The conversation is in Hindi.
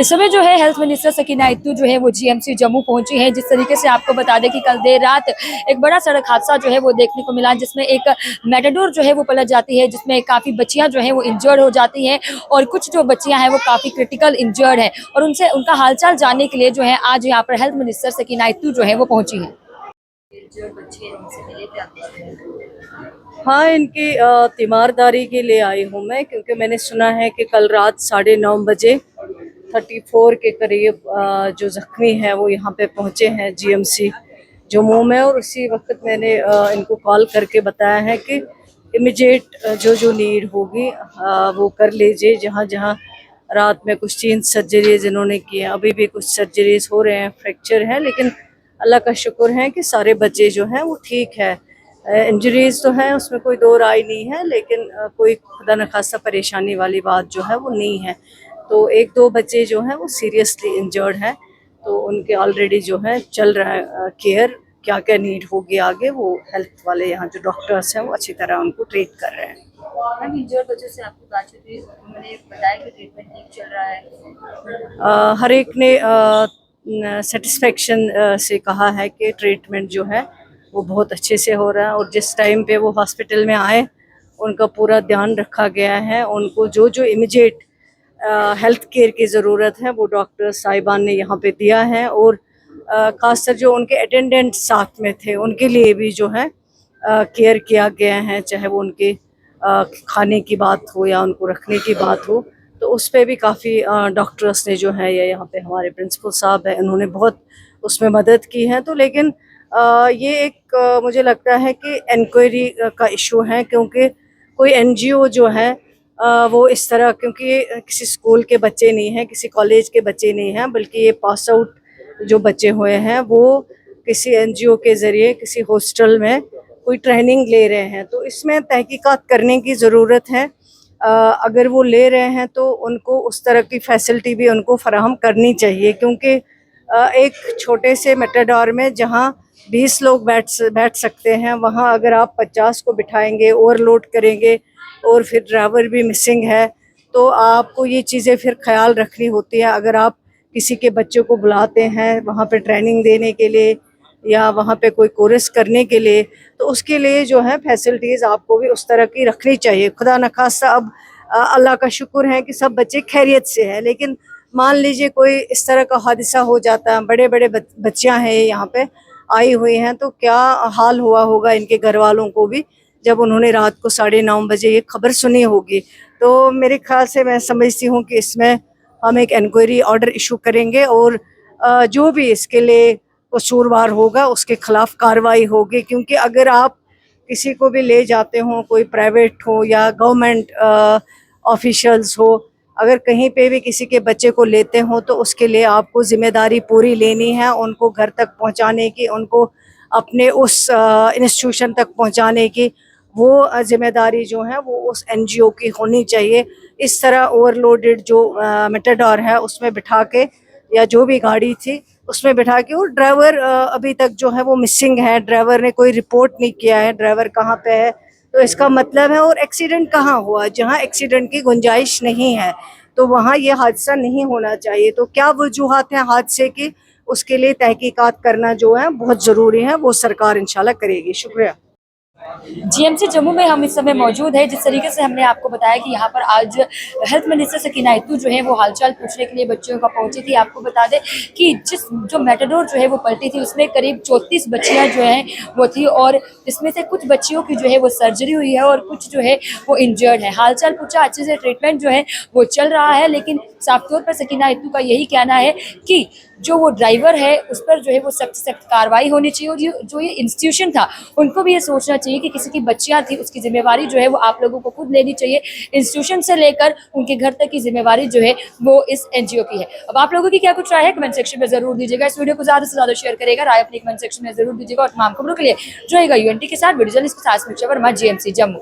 इस समय जो है हेल्थ मिनिस्टर सकीना इत्तू जो है वो जीएमसी जम्मू पहुंची है। जिस तरीके से आपको बता दें कि कल देर रात एक बड़ा सड़क हादसा जो है वो देखने को मिला, जिसमें एक मेटाडोर जो है वो पलट जाती है, जिसमें काफी बच्चियां जो है वो इंजर्ड हो जाती हैं और कुछ जो बच्चियां हैं वो काफी क्रिटिकल इंजर्ड है। और उनसे उनका हालचाल जानने के लिए जो है आज यहाँ पर हेल्थ मिनिस्टर सकीना इत्तू जो है वो पहुंची है। हाँ, इनकी तीमारदारी के लिए आई हूँ मैं, क्योंकि मैंने सुना है कि कल रात 9:30 बजे 34 के करीब जो जख्मी हैं वो यहाँ पे पहुँचे हैं जीएमसी जम्मू में। और उसी वक्त मैंने इनको कॉल करके बताया है कि इमीडिएट जो नीड होगी वो कर लीजिए। जहाँ जहाँ रात में कुछ 3 सर्जरीज इन्होंने की हैं, अभी भी कुछ सर्जरीज हो रहे हैं, फ्रैक्चर है, लेकिन अल्लाह का शुक्र है कि सारे बच्चे जो हैं वो ठीक है। इंजरीज तो हैं, उसमें कोई दो राय नहीं है, लेकिन कोई खुदा न खासा परेशानी वाली बात जो है वो नहीं है। तो 1-2 बच्चे जो हैं वो सीरियसली इंजर्ड हैं, तो उनके ऑलरेडी जो है चल रहा है केयर। क्या क्या नीड होगी आगे वो हेल्थ वाले यहाँ जो डॉक्टर्स हैं वो अच्छी तरह उनको ट्रीट कर रहे हैं। इंजर्ड बच्चों से आपकी बातचीत हुई, उन्होंने बताया कि ट्रीटमेंट ठीक चल रहा है। हर एक ने सेटिस्फेक्शन से कहा है कि ट्रीटमेंट जो है वो बहुत अच्छे से हो रहा है, और जिस टाइम पे वो हॉस्पिटल में आए उनका पूरा ध्यान रखा गया है। उनको जो जो इमीडिएट हेल्थ केयर की ज़रूरत है वो डॉक्टर साहिबान ने यहाँ पे दिया है। और ख़ासकर जो उनके अटेंडेंट साथ में थे उनके लिए भी जो है केयर किया गया है, चाहे वो उनके खाने की बात हो या उनको रखने की बात हो। तो उस पर भी काफ़ी डॉक्टर्स ने जो है या यहाँ पे हमारे प्रिंसिपल साहब हैं उन्होंने बहुत उसमें मदद की है। तो लेकिन ये एक मुझे लगता है कि इंक्वायरी का इशू है, क्योंकि कोई एनजीओ जो है वो इस तरह, क्योंकि ये किसी स्कूल के बच्चे नहीं हैं, किसी कॉलेज के बच्चे नहीं हैं, बल्कि ये पास आउट जो बच्चे हुए हैं वो किसी एनजीओ के ज़रिए किसी हॉस्टल में कोई ट्रेनिंग ले रहे हैं। तो इसमें तहकीकात करने की ज़रूरत है। अगर वो ले रहे हैं तो उनको उस तरह की फैसिलिटी भी उनको फराहम करनी चाहिए, क्योंकि एक छोटे से मेटाडोर में जहाँ 20 लोग बैठ सकते हैं, वहाँ अगर आप 50 को बिठाएंगे, ओवरलोड करेंगे और फिर ड्राइवर भी मिसिंग है, तो आपको ये चीज़ें फिर ख्याल रखनी होती है। अगर आप किसी के बच्चों को बुलाते हैं वहाँ पे ट्रेनिंग देने के लिए या वहाँ पे कोई कोर्स करने के लिए, तो उसके लिए जो है फैसिलिटीज़ आपको भी उस तरह की रखनी चाहिए। खुदा न खास्ता अब अल्लाह का शुक्र है कि सब बच्चे खैरियत से हैं, लेकिन मान लीजिए कोई इस तरह का हादसा हो जाता है, बड़े बड़े बच्चियाँ हैं यहाँ पे आई हुई हैं, तो क्या हाल हुआ होगा इनके घर वालों को भी जब उन्होंने रात को 9:30 बजे ये खबर सुनी होगी। तो मेरे ख्याल से मैं समझती हूँ कि इसमें हम एक इंक्वायरी ऑर्डर इशू करेंगे और जो भी इसके लिए कसूरवार होगा उसके खिलाफ कार्रवाई होगी। क्योंकि अगर आप किसी को भी ले जाते हो, कोई प्राइवेट हो या गवर्नमेंट ऑफिशियल्स हो, अगर कहीं पे भी किसी के बच्चे को लेते हो तो उसके लिए आपको ज़िम्मेदारी पूरी लेनी है, उनको घर तक पहुंचाने की, उनको अपने उस इंस्टीट्यूशन तक पहुंचाने की। वो ज़िम्मेदारी जो है वो उस एनजीओ की होनी चाहिए। इस तरह ओवरलोडेड जो मेटाडोर है उसमें बिठा के या जो भी गाड़ी थी उसमें बिठा के, और ड्राइवर अभी तक जो है वो मिसिंग है, ड्राइवर ने कोई रिपोर्ट नहीं किया है ड्राइवर कहाँ पे है। तो इसका मतलब है, और एक्सीडेंट कहाँ हुआ, जहाँ एक्सीडेंट की गुंजाइश नहीं है तो वहाँ ये हादसा नहीं होना चाहिए। तो क्या वजूहात हैं हादसे की, उसके लिए तहकीकात करना जो है बहुत ज़रूरी है, वो सरकार इंशाल्लाह करेगी। शुक्रिया। जीएमसी जम्मू में हम इस समय मौजूद है। जिस तरीके से हमने आपको बताया कि यहाँ पर आज हेल्थ मिनिस्टर सकीना इत्तू जो है वो हालचाल पूछने के लिए बच्चियों का पहुंची थी। आपको बता दें कि जो मेटाडोर जो है वो पलटी थी उसमें करीब 34 बच्चियाँ जो हैं वो थी, और इसमें से कुछ बच्चियों की जो है वो सर्जरी हुई है और कुछ जो है वो इंजर्ड है। हालचाल पूछा, अच्छे से ट्रीटमेंट जो है वो चल रहा है, लेकिन साफ तौर पर सकीना इत्तू का यही कहना है कि जो वो ड्राइवर है उस पर जो है वो सख्त सख्त कार्रवाई होनी चाहिए, और जो ये इंस्टीट्यूशन था उनको भी ये सोचना चाहिए कि किसी की बच्चियां थी उसकी जिम्मेवारी जो है वो आप लोगों को खुद लेनी चाहिए। इंस्टीट्यूशन से लेकर उनके घर तक की जिम्मेवारी जो है वो इस एनजीओ की है। अब आप लोगों की क्या कुछ राय है कमेंट सेक्शन में जरूर दीजिएगा। इस वीडियो को ज्यादा से ज्यादा शेयर करेगा, राय अपनी कमेंट सेक्शन में जरूर दीजिएगा, और तमाम खबरों के लिए जुड़ेगा यूएनटी के साथ वीडियो जर्नलिस्ट के साथ वर्मा, जीएमसी जम्मू।